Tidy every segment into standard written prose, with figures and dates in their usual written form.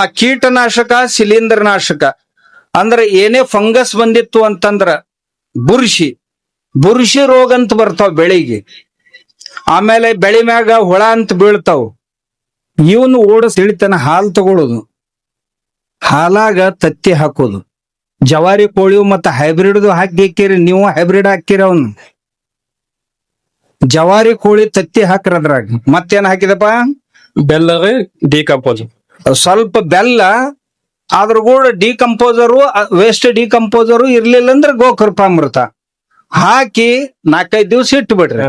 ಆ ಕೀಟನಾಶಕ ಶಿಲೀಂಧ್ರನಾಶಕ ಅಂದ್ರೆ ಏನೇ ಫಂಗಸ್ ಬಂದಿತ್ತು ಅಂತಂದ್ರ ಬುರ್ಷಿ ರೋಗ ಅಂತ ಬರ್ತಾವ ಬೆಳಿಗ್ಗೆ. ಆಮೇಲೆ ಬೆಳಿ ಮ್ಯಾಗ ಹುಳ ಅಂತ ಬೀಳ್ತಾವ. ಇವನು ಓಡಿಸ್ ಇಳಿತಾನ ಹಾಲು ತಗೊಳ್ಳೋದು, ಹಾಲಾಗ ತತ್ತಿ ಹಾಕೋದು. ಜವಾರಿ ಕೋಳಿ ಮತ್ತೆ ಹೈಬ್ರಿಡ್ದು ಹಾಕಿರಿ, ನೀವು ಹೈಬ್ರಿಡ್ ಹಾಕಿರಿ. ಅವನು ಜವಾರಿ ಕೋಳಿ ತತ್ತಿ ಹಾಕ್ರ. ಅದ್ರಾಗ ಮತ್ತೇನ್ ಹಾಕಿದಪ್ಪ? ಬೆಲ್ಲ ಡಿಕಂಪೋಸ್, ಸ್ವಲ್ಪ ಬೆಲ್ಲ, ಅದ್ರ ಕೂಡ ಡಿಕಂಪೋಸರು, ವೇಸ್ಟ್ ಡಿಕಂಪೋಸರು ಇರ್ಲಿಲ್ಲ ಅಂದ್ರೆ ಗೋಕೃಪಾಮೃತ ಹಾಕಿ 4-5 ದಿವಸ ಇಟ್ಟು ಬಿಡ್ರಿ.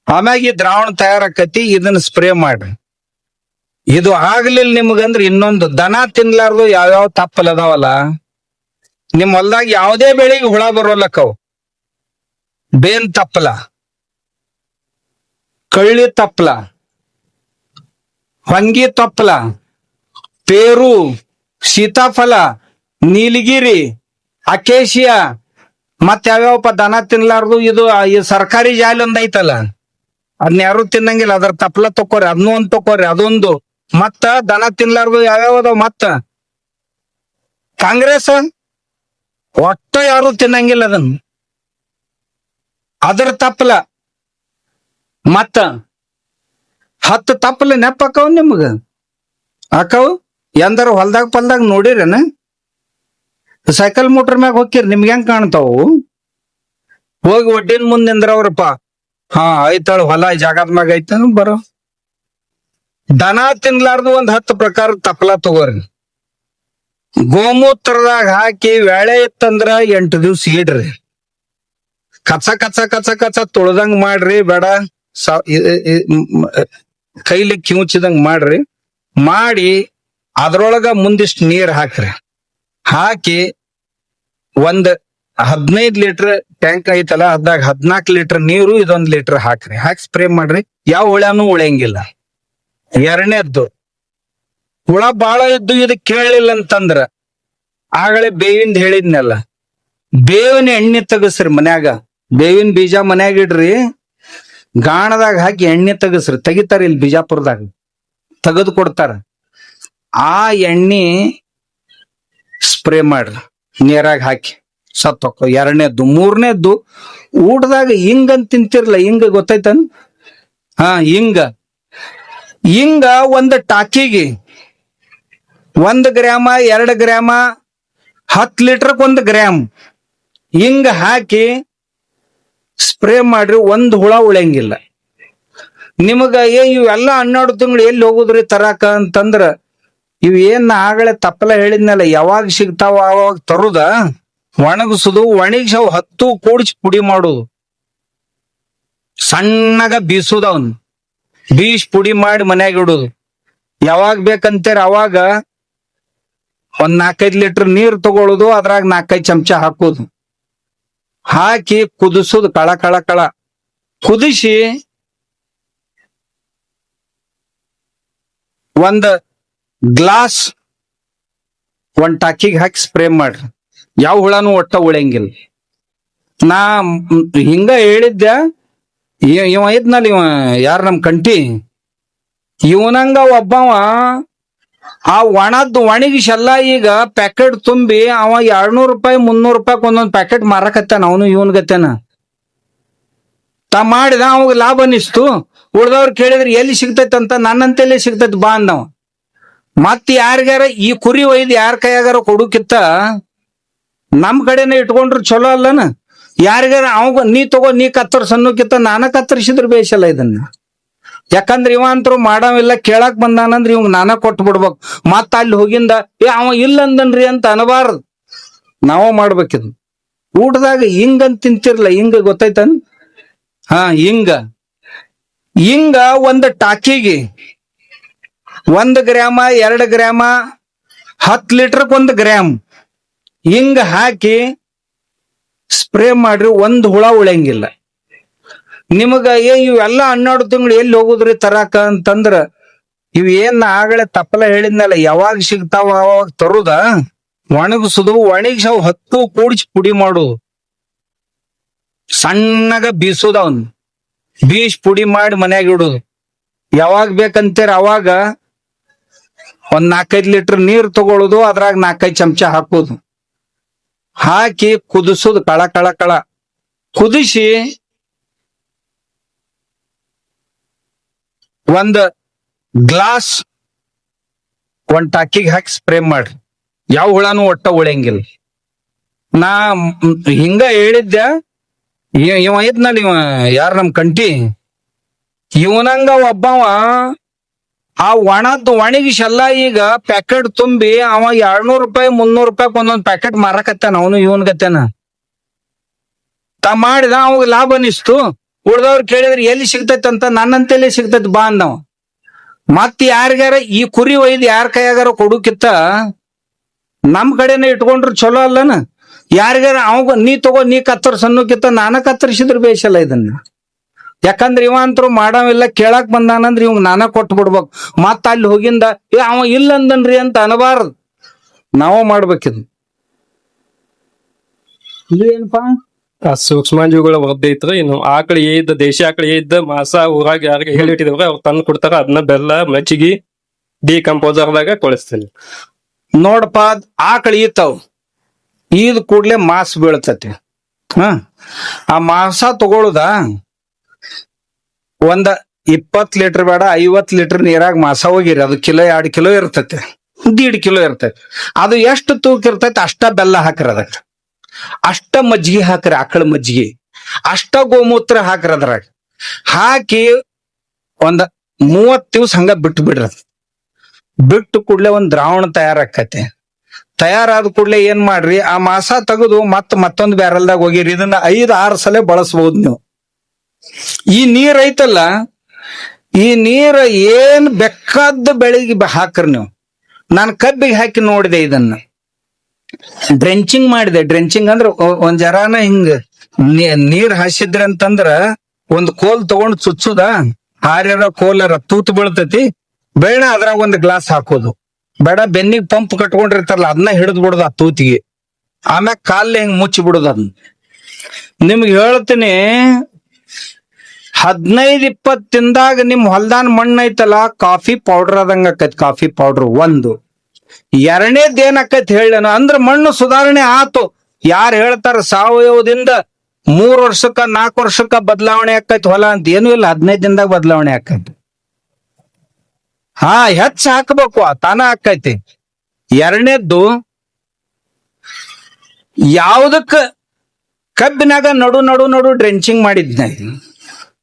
ಆಮ್ಯಾಗ ಈ ದ್ರಾವಣ ತಯಾರಾಕತಿ, ಇದನ್ನ ಸ್ಪ್ರೇ ಮಾಡ್ರಿ. ಇದು ಆಗ್ಲಿಲ್ಲ ನಿಮ್ಗಂದ್ರ ಇನ್ನೊಂದು ದನ ತಿನ್ಲಾರ್ದು ಯಾವ್ಯಾವ ತಪ್ಪಲ್ ಅದಾವಲ್ಲ ನಿಮ್ ಹೊಲ್ದಾಗ, ಯಾವುದೇ ಬೆಳಿಗ್ಗೆ ಹುಳ ಬರೋಲ್ಲಕ್ಕವು. ಬೇನ್ ತಪ್ಪಲ, ಕಳ್ಳಿ ತಪ್ಪಲ, ಹೊಂಗಿ ತಪ್ಪಲ, ಪೇರು, ಸೀತಾಫಲ, ನೀಲಗಿರಿ, ಅಕೇಶಿಯಾ, ಮತ್ ಯಾವ್ಯಾವಪ್ಪ ದನ ತಿನ್ಲಾರ್ದು. ಇದು ಈ ಸರ್ಕಾರಿ ಜಾಲಿ ಒಂದ್ ಐತಲ್ಲ, ಅದನ್ನ ಯಾರು ತಿನ್ನಂಗಿಲ್ಲ. ಅದ್ರ ತಪ್ಪಲ ತಕೋರಿ, ಅದನ್ನೂ ಒಂದ್ ತಕೋರಿ, ಅದೊಂದು. ಮತ್ತ ದನ ತಿನ್ಲಾರ್ದು ಯಾವ್ಯಾವ ಅದಾವ? ಮತ್ತ ಕಾಂಗ್ರೆಸ್ ಒಟ್ಟ ಯಾರು ತಿನ್ನಂಗಿಲ್ಲ ಅದನ್ನ, ಅದ್ರ ತಪ್ಪಲ. ಮತ್ತ 10 ತಪ್ಪಲ ನೆಪ್ಪಾಕವ್ ನಿಮ್ಗ ಹಾಕವು. ಎಂದಾರ ಹೊಲ್ದಾಗ ಪಲ್ದಾಗ ನೋಡಿರೇನ? ಸೈಕಲ್ ಮೋಟರ್ ಮ್ಯಾಗ ಹೋಗಿರಿ, ನಿಮ್ಗೆ ಹೆಂಗ್ ಕಾಣ್ತಾವು? ಹೋಗಿ ಒಡ್ಡಿನ ಮುಂದೆ ನಿಂದ್ರವ್ರಪ್ಪ. ಹಾ ಐತಾಳ ಹೊಲ ಈ ಜಾಗದ ಮ್ಯಾಗ ಐತ ಬರೋ. ದನ ತಿನ್ಲಾರ್ದು ಒಂದ್ 10 ಪ್ರಕಾರ ತಪ್ಪಲ ತಗೋರಿ. ಗೋಮೂತ್ರದಾಗ ಹಾಕಿ ವ್ಯಾಳೆ ಇತ್ತಂದ್ರ 8 ದಿವ್ಸ ಇಡ್ರಿ. ಕಚ ಕಚ ಕಚ ಕಚ ತೊಳ್ದಂಗ್ ಮಾಡ್ರಿ, ಬೇಡ ಕೈಲಿ ಕಿವುಚಿದಂಗ್ ಮಾಡ್ರಿ. ಮಾಡಿ ಅದ್ರೊಳಗ ಮುಂದಿಷ್ಟು ನೀರ್ ಹಾಕ್ರಿ. ಹಾಕಿ ಒಂದ್ 15 ಲೀಟರ್ ಟ್ಯಾಂಕ್ ಐತಲ್ಲ, ಅದಾಗ 14 ಲೀಟರ್ ನೀರು, ಇದೊಂದ್ ಲೀಟರ್ ಹಾಕ್ರಿ. ಹಾಕಿ ಸ್ಪ್ರೇ ಮಾಡ್ರಿ. ಯಾವ ಹುಳನೂ ಉಳಿಯಂಗಿಲ್ಲ. ಎರಡನೇದ್ದು, ಹುಳ ಬಾಳ ಇದ್ದು ಇದು ಕೇಳಿಲ್ಲ ಅಂತಂದ್ರ ಆಗಲೇ ಬೇವಿಂದ ಹೇಳಿದ್ನಲ್ಲ, ಬೇವಿನ ಎಣ್ಣೆ ತೆಗಸ್ರಿ ಮನ್ಯಾಗ. ಬೇವಿನ ಬೀಜ ಮನ್ಯಾಗ ಇಡ್ರಿ, ಗಾಣದಾಗ ಹಾಕಿ ಎಣ್ಣೆ ತೆಗಸ್ರಿ. ತೆಗಿತಾರ ಇಲ್ಲಿ ಬಿಜಾಪುರದಾಗ, ತೆಗೆದು ಕೊಡ್ತಾರ. ಆ ಎಣ್ಣೆ ಸ್ಪ್ರೇ ಮಾಡ್ರಿ ನೀರಾಗ ಹಾಕಿ, ಸತ್ತೊಕ್ಕ. ಎರಡನೇದ್ದು. ಮೂರನೇದ್ದು, ಊಟದಾಗ ಹಿಂಗ್ ಅಂತ ತಿಂತಿರ್ಲ, ಹಿಂಗ ಗೊತ್ತೈತನ್? ಹಾ, ಹಿಂಗ ಒಂದು ಟಾಕಿಗೆ 1 ಗ್ರಾಮ 2 ಗ್ರಾಮ 10 ಲೀಟರ್ಕ್ 1 ಗ್ರಾಮ್ ಹಿಂಗ ಹಾಕಿ ಸ್ಪ್ರೇ ಮಾಡ್ರಿ. ಒಂದ್ ಹುಳ ಉಳಿಯಂಗಿಲ್ಲ ನಿಮಗ. ಇವೆಲ್ಲ 12 ತಿಂಗಳು ಎಲ್ಲಿ ಹೋಗುದ್ರಿ ತರಾಕ ಅಂತಂದ್ರ, ಇವ್ ಏನ್ ಆಗಲೇ ತಪ್ಪಲ ಹೇಳಿದ್ನಲ್ಲ, ಯಾವಾಗ ಸಿಗ್ತಾವ ಅವಾಗ ತರುದ, ಒಣಗಿಸುದು, ಒಣಗಿಸಿ 10 ಕೂಡಿಸಿ ಪುಡಿ ಮಾಡುದು, ಸಣ್ಣಗ ಬೀಸುದ. ಅವನ್ ಬೀಸ್ ಪುಡಿ ಮಾಡಿ ಮನ್ಯಾಗ ಇಡುದು. ಯಾವಾಗ ಬೇಕಂತೀರ ಅವಾಗ ಒಂದ್ 4-5 ಲೀಟರ್ ನೀರ್ ತಗೊಳುದು, ಅದ್ರಾಗ 4-5 ಚಮಚ ಹಾಕುದು. ಹಾಕಿ ಕುದಿಸುದು, ಕಳ ಕಳ ಕಳ ಕುದಿಸಿ ಒಂದ್ ಗ್ಲಾಸ್ ಒಂದ್ ಟಾಕಿಗೆ ಹಾಕಿ ಸ್ಪ್ರೇ ಮಾಡ್ರಿ. ಯಾವ ಹುಳಾನು ಒಟ್ಟ ಉಳಿಯಂಗಿಲ್ಲ. ನಾ ಹಿಂಗ ಹೇಳಿದ್ದೆ. ಇವ ಇದ್ನಲ್ಲಿ, ಇವ ಯಾರ ನಮ್ ಕಂಟಿ, ಇವನಂಗ ಒಬ್ಬವ ಆ ಒಣಗಿಸೆಲ್ಲ ಈಗ ಪ್ಯಾಕೆಟ್ ತುಂಬಿ ಅವ 200 ರೂಪಾಯಿ 300 ರೂಪಾಯಿ ಒಂದೊಂದ್ ಪ್ಯಾಕೆಟ್ ಮಾರಕತ್ತಾನ. ಅವನು ಇವನ್ಗತ್ತೇನ ಮಾಡಿದ, ಅವಾಗ ಲಾಭ ಅನಿಸ್ತು. ಉಳ್ದವ್ರು ಕೇಳಿದ್ರೆ ಎಲ್ಲಿ ಸಿಗ್ತೈತಂತ, ನನ್ನಂತೆಲ್ಲಿ ಸಿಗ್ತೈತಿ ಬಾ ಅಂದವ. ಮತ್ ಯಾರಿಗಾರ ಈ ಕುರಿ ಒಯ್ದು ಯಾರ ಕೈಯಾಗಾರ ಕೊಡುಕಿತ್ತ ನಮ್ ಕಡೆನೆ ಇಟ್ಕೊಂಡ್ರು ಚಲೋ ಅಲ್ಲನ? ಯಾರಿಗಾರ ಅವಾಗ ನೀ ತಗೋ, ನೀ ಕತ್ತರ್ಸ ಅನ್ನೋಕಿತ್ತ ನಾನ ಕತ್ತರಿಸಿದ್ರು ಬೇಸಲ್ಲ ಇದನ್ನ. ಯಾಕಂದ್ರ ಇವ ಅಂತರು ಮಾಡವಿಲ್ಲ, ಕೇಳಕ್ ಬಂದಾನಂದ್ರ ಇವ್ ನಾನ ಕೊಟ್ಟು ಬಿಡ್ಬೇಕು. ಮತ್ತ ಅಲ್ಲಿ ಹೋಗಿಂದ ಅವ ಇಲ್ಲ ಅಂದನ್ರಿ ಅಂತ ಅನಬಾರ್ದು. ನಾವ ಮಾಡ್ಬೇಕಿದ್. ಊಟದಾಗ ಹಿಂಗಂತ ತಿಂತಿರ್ಲ, ಹಿಂಗ ಗೊತ್ತೈತನ್? ಹಾ, ಹಿಂಗ ಒಂದು ಟಾಕಿಗೆ 1 ಗ್ರಾಮ 2 ಗ್ರಾಮ 10 ಲೀಟರ್ಕ್ 1 ಗ್ರಾಮ್ ಹಿಂಗ ಹಾಕಿ ಸ್ಪ್ರೇ ಮಾಡ್ರಿ. ಒಂದ್ ಹುಳ ಉಳಿಯಂಗಿಲ್ಲ ನಿಮಗ. ಇವೆಲ್ಲ 12 ತಿಂಗಳು ಎಲ್ಲಿ ಹೋಗುದ್ರಿ ತರಾಕ ಅಂತಂದ್ರ, ಇವ್ ಏನ್ ಆಗಲೇ ತಪ್ಪಲ ಹೇಳಿದ್ನಲ್ಲ, ಯಾವಾಗ ಸಿಗ್ತಾವ ಅವಾಗ ತರುದ, ಒಣಗಿಸುದು, ಒಣಗಿಸಿ 10 ಕೂಡಿಸಿ ಪುಡಿ ಮಾಡುದು, ಸಣ್ಣಗ ಬೀಸುದ. ಅವನ್ ಬೀಸ್ ಪುಡಿ ಮಾಡಿ ಮನ್ಯಾಗ ಇಡುದು. ಯಾವಾಗ ಬೇಕಂತೀರ ಅವಾಗ ಒಂದ್ 4-5 ಲೀಟರ್ ನೀರ್ ತಗೊಳುದು, ಅದ್ರಾಗ 4-5 ಚಮಚ ಹಾಕೋದು, ಹಾಕಿ ಕುದಿಸೋದು, ಕಳ ಕಳ ಕಳ ಕುದಿಸಿ ಒಂದ್ ಗ್ಲಾಸ್ ಒಂದ್ ಟಾಕಿಗೆ ಹಾಕಿ ಸ್ಪ್ರೇ ಮಾಡ್ರಿ. ಯಾವ ಹುಳಾನು ಒಟ್ಟ ಉಳಿಯಂಗಿಲ್ಲ. ನಾ ಹಿಂಗ ಹೇಳಿದ್ದೆ, ಇವ ಇದ್ನಲ್ಲ, ಇವ ಯಾರ ನಮ್ ಕಂಟಿ, ಇವನಂಗ ಒಬ್ಬವ ಆ ಒಣಗಿಸೆಲ್ಲ ಈಗ ಪ್ಯಾಕೆಟ್ ತುಂಬಿ ಅವ 200 ರೂಪಾಯಿ 300 ರೂಪಾಯಿ ಒಂದೊಂದ್ ಪ್ಯಾಕೆಟ್ ಮಾರಕತ್ತಾನ. ಅವನು ಇವನ್ಗತ್ತಾನ ಮಾಡಿದ, ಅವಾಗ ಲಾಭ ಅನಿಸ್ತು. ಉಳ್ದವ್ರು ಕೇಳಿದ್ರೆ ಎಲ್ಲಿ ಸಿಗ್ತೈತಿ ಅಂತ, ನನ್ನಂತೆಲ್ಲಿ ಸಿಗ್ತೈತಿ ಬಾ ಅಂದವ. ಮತ್ ಯಾರಿಗಾರ ಈ ಕುರಿ ಒಯ್ದು ಯಾರ ಕೈಯಾಗಾರ ಕೊಡುಕಿತ್ತ ನಮ್ ಕಡೆನೆ ಇಟ್ಕೊಂಡ್ರು ಚಲೋ ಅಲ್ಲನ. ಯಾರಿಗಾರ ಅವಾಗ ನೀ ತಗೋ, ನೀ ಕತ್ತರ್ಸ್ ಅನ್ನೋಕಿತ್ತ ನಾನ ಕತ್ತರಿಸಿದ್ರು ಬೇಸಲ್ಲ ಇದನ್ನ. ಯಾಕಂದ್ರೆ ಇವ ಅಂತರು ಮಾಡಾವಿಲ್ಲ, ಕೇಳಾಕ್ ಬಂದಾನಂದ್ರ ಇವ್ ನಾನ ಕೊಟ್ಟು ಬಿಡ್ಬೇಕು. ಮತ್ತ ಅಲ್ಲಿ ಹೋಗಿಂದ ಅವ ಇಲ್ಲ ಅಂದನ್ರಿ ಅಂತ ಅನಬಾರ್ದು, ನಾವ ಮಾಡ್ಬೇಕಿದ್. ಏನಪ್ಪಾ ಆ ಸೂಕ್ಷ್ಮಾಣುಜೀವಿಗಳ ವರದಿ ಐತ್ರಿ. ಇನ್ನು ಆಕಳ ಏದ ದೇಶಿ ಆಕಳ ಏದ ಮಾಸ ಊರಾಗ ಯಾರಿಗೆ ಹೇಳಿಟ್ಟಿದವ್ರ ಅವ್ರು ತಂದು ಕೊಡ್ತಾರ. ಅದನ್ನ ಬೆಲ್ಲ ಮಜ್ಜಿಗೆ ಡಿಕಂಪೋಸರ್ದಾಗ ಕೊಳಿಸ್ತೀನಿ. ನೋಡಪ್ಪ, ಆಕಳ ಈತಾವ್, ಈದ್ ಕೂಡ್ಲೆ ಮಾಸ್ ಬೀಳ್ತತಿ. ಆ ಮಾಂಸ ತಗೊಳುದ ಒಂದ 20 ಲೀಟರ್ ಬೇಡ, 50 ಲೀಟರ್ ನೀರಾಗ ಮಾಸ ಹೋಗಿರಿ. ಅದು ಕಿಲೋ 2 ಕಿಲೋ ಇರ್ತೈತಿ, 1.5 ಕಿಲೋ ಇರ್ತೈತಿ. ಅದು ಎಷ್ಟು ತೂಕ ಇರ್ತೈತಿ ಅಷ್ಟ ಬೆಲ್ಲ ಹಾಕ್ರಿ, ಅದಕ್ಕೆ ಅಷ್ಟ ಮಜ್ಜಿಗೆ ಹಾಕ್ರಿ, ಆಕಳ ಮಜ್ಜಿಗೆ ಅಷ್ಟ ಗೋಮೂತ್ರ ಹಾಕ್ರಿ. ಅದ್ರಾಗ ಹಾಕಿ ಒಂದ್ 30 ದಿವ್ಸ ಹಂಗ ಬಿಟ್ಟು ಬಿಡ್ರಿ. ಬಿಟ್ಟು ಕೂಡ್ಲೆ ಒಂದ್ ದ್ರಾವಣ ತಯಾರಾಕತಿ. ತಯಾರಾದ ಕೂಡ್ಲೆ ಏನ್ ಮಾಡ್ರಿ, ಆ ಮಾಸ ತೆಗೆದು ಮತ್ತೊಂದು ಬ್ಯಾರಲ್ದಾಗ ಹೋಗಿರಿ. ಇದನ್ನ 5-6 ಸಲ ಬಳಸಬಹುದು ನೀವು. ಈ ನೀರ್ ಐತಲ್ಲ, ಈ ನೀರ್ ಏನ್ ಬೇಕಾದ ಬೆಳಿಗ್ಗೆ ಹಾಕ್ರಿ ನೀವು. ನಾನು ಕಬ್ಬಿಗೆ ಹಾಕಿ ನೋಡಿದೆ, ಇದನ್ನ ಡ್ರೆಂಚಿಂಗ್ ಮಾಡಿದೆ. ಡ್ರೆಂಚಿಂಗ್ ಅಂದ್ರ ಒಂದ್ ಜರಾನ ಹಿಂಗ ನೀರ್ ಹಾಸಿದ್ರಿ ಅಂತಂದ್ರ ಒಂದ್ ಕೋಲ್ ತಗೊಂಡ್ ಚುಚ್ಚುದ, ಹಾರ್ಯಾರ ಕೋಲರ ತೂತ್ ಬೀಳ್ತತಿ, ಬೇಡ ಅದ್ರಾಗ ಒಂದ್ ಗ್ಲಾಸ್ ಹಾಕೋದು. ಬೇಡ ಬೆನ್ನಿಗೆ ಪಂಪ್ ಕಟ್ಕೊಂಡಿರ್ತಾರಲ್ಲ, ಅದನ್ನ ಹಿಡಿದ್ ಬಿಡುದು ಆ ತೂತಿಗೆ. ಆಮ್ಯಾಗ ಕಾಲ್ ಹಿಂಗ್ ಮುಚ್ಚಿ ಬಿಡುದು. ಅದನ್ನ ನಿಮ್ಗೆ ಹೇಳ್ತೀನಿ, 15-20 ದಿನದಾಗ ನಿಮ್ ಹೊಲ್ದಾನ್ ಮಣ್ಣು ಐತಲ್ಲ, ಕಾಫಿ ಪೌಡರ್ ಆದಂಗ ಆಕೈತಿ. ಕಾಫಿ ಪೌಡರ್ ಒಂದು. ಎರಡನೇದ್ ಏನ್ ಆಕೈತಿ ಹೇಳೇನ ಅಂದ್ರ ಮಣ್ಣು ಸುಧಾರಣೆ ಆತು. ಯಾರು ಹೇಳ್ತಾರ ಸಾವಯವದಿಂದ 3 ವರ್ಷಕ್ಕ 4 ವರ್ಷಕ್ಕ ಬದಲಾವಣೆ ಆಕೈತಿ ಹೊಲ ಅಂತ, ಏನು ಇಲ್ಲ, 15 ದಿನದಾಗ ಬದಲಾವಣೆ ಆಕೈತಿ. ಹೆಚ್ಚ ಹಾಕ್ಬೇಕು, ತಾನ ಆಕೈತಿ. ಎರಡನೇದ್ದು, ಯಾವ್ದಕ್ಕ ಕಬ್ಬಿನಾಗ ನಡು ನಡು ನಡು ಡ್ರೆಂಚಿಂಗ್ ಮಾಡಿದ್ನ,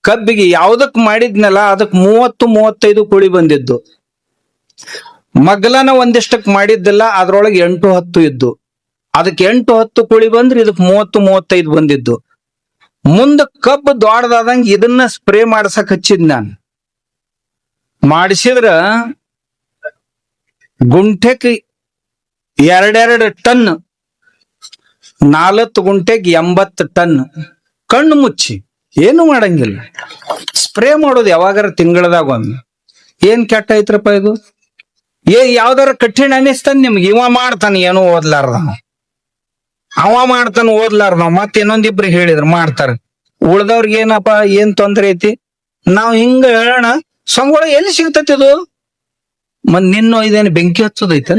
ಕಬ್ಬಿಗೆ ಯಾವ್ದಕ್ ಮಾಡಿದ್ನಲ್ಲ ಅದಕ್ 30-35 ಕುಳಿ ಬಂದಿದ್ದು. ಮಗ್ಲನ ಒಂದಿಷ್ಟಕ್ ಮಾಡಿದ್ದಿಲ್ಲ, ಅದ್ರೊಳಗೆ 8-10 ಇದ್ದು. ಅದಕ್ಕೆ 8-10 ಕುಳಿ ಬಂದ್ರೆ ಇದಕ್ 30-35 ಬಂದಿದ್ದು. ಮುಂದ ಕಬ್ಬು ದೊಡ್ಡದಾದಂಗ ಇದನ್ನ ಸ್ಪ್ರೇ ಮಾಡ್ಸಕ್ ಹಚ್ಚಿದ್ ನಾನು. ಮಾಡಿಸಿದ್ರ ಗುಂಟೆಕ್ 2 ಟನ್, 4 ಗುಂಟೆಗೆ 80 ಟನ್. ಕಣ್ಣು ಮುಚ್ಚಿ ಏನು ಮಾಡಂಗಿಲ್ಲ, ಸ್ಪ್ರೇ ಮಾಡೋದು ಯಾವಾಗಾರ ತಿಂಗಳದಾಗ ಒಮ್ಮೆ. ಏನ್ ಕೆಟ್ಟ ಐತ್ರಪ್ಪ ಇದು. ಯಾವ್ದಾರ ಕಠಿಣ ಅನಿಸ್ತಾನ ನಿಮ್ಗೆ? ಇವ ಮಾಡ್ತಾನ ಏನೋ ಓದ್ಲಾರ್ದ, ಅವ ಮಾಡ್ತಾನ ಓದ್ಲಾರ್ದ, ಮತ್ ಇನ್ನೊಂದಿಬ್ರು ಹೇಳಿದ್ರು ಮಾಡ್ತಾರ. ಉಳ್ದವ್ರಿಗೆ ಏನಪ್ಪಾ ಏನ್ ತೊಂದ್ರೆ ಐತಿ? ನಾವ್ ಹಿಂಗ ಹೇಳೋಣ, ಸಂಗೊಳ ಎಲ್ಲಿ ಸಿಗ್ತತಿ ಇದು? ನಿನ್ನ ಇದೇನು ಬೆಂಕಿ ಹಚ್ಚೋದೈತ?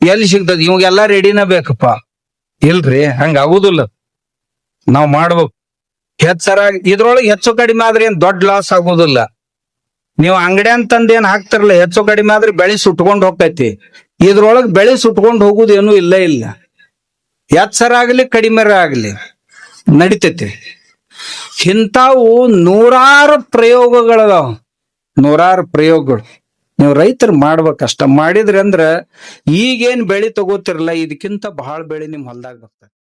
ಎಲ್ಲಿ ಸಿಗ್ತದ? ಇವಾಗೆಲ್ಲಾ ರೆಡಿನ ಬೇಕಪ್ಪ. ಇಲ್ರಿ, ಹಂಗ ಆಗುದಿಲ್ಲ. ನಾವ್ ಮಾಡ್ಬೇಕು ಹೆಚ್ಚರಾಗಿ. ಇದ್ರೊಳಗೆ ಹೆಚ್ಚು ಕಡಿಮೆ ಆದ್ರೆ ಏನ್ ದೊಡ್ಡ ಲಾಸ್ ಆಗುದಿಲ್ಲ. ನೀವು ಅಂಗಡಿ ಅಂತಂದ ಏನ್ ಹಾಕ್ತಿರಲ್ಲ, ಹೆಚ್ಚು ಕಡಿಮೆ ಆದ್ರೆ ಬೆಳೆ ಸುಟ್ಕೊಂಡ್ ಹೋಗ್ತೈತಿ. ಇದ್ರೊಳಗ್ ಬೆಳೆ ಸುಟ್ಕೊಂಡ್ ಹೋಗುದು ಏನು ಇಲ್ಲ. ಹೆಚ್ಚರ ಆಗ್ಲಿ ಕಡಿಮೆ ಆಗ್ಲಿ ನಡಿತೈತಿ. ಇಂಥವು 100 ಪ್ರಯೋಗಗಳದಾವ, 100 ಪ್ರಯೋಗಗಳು. ನೀವು ರೈತರು ಮಾಡ್ಬೇಕಷ್ಟ. ಮಾಡಿದ್ರಿ ಅಂದ್ರ ಈಗೇನ್ ಬೆಳೆ ತಗೋತಿರಲ್ಲ, ಇದಕ್ಕಿಂತ ಬಹಳ ಬೆಳೆ ನಿಮ್ ಹೊಲ್ದಾಗ ಬರ್ತದೆ.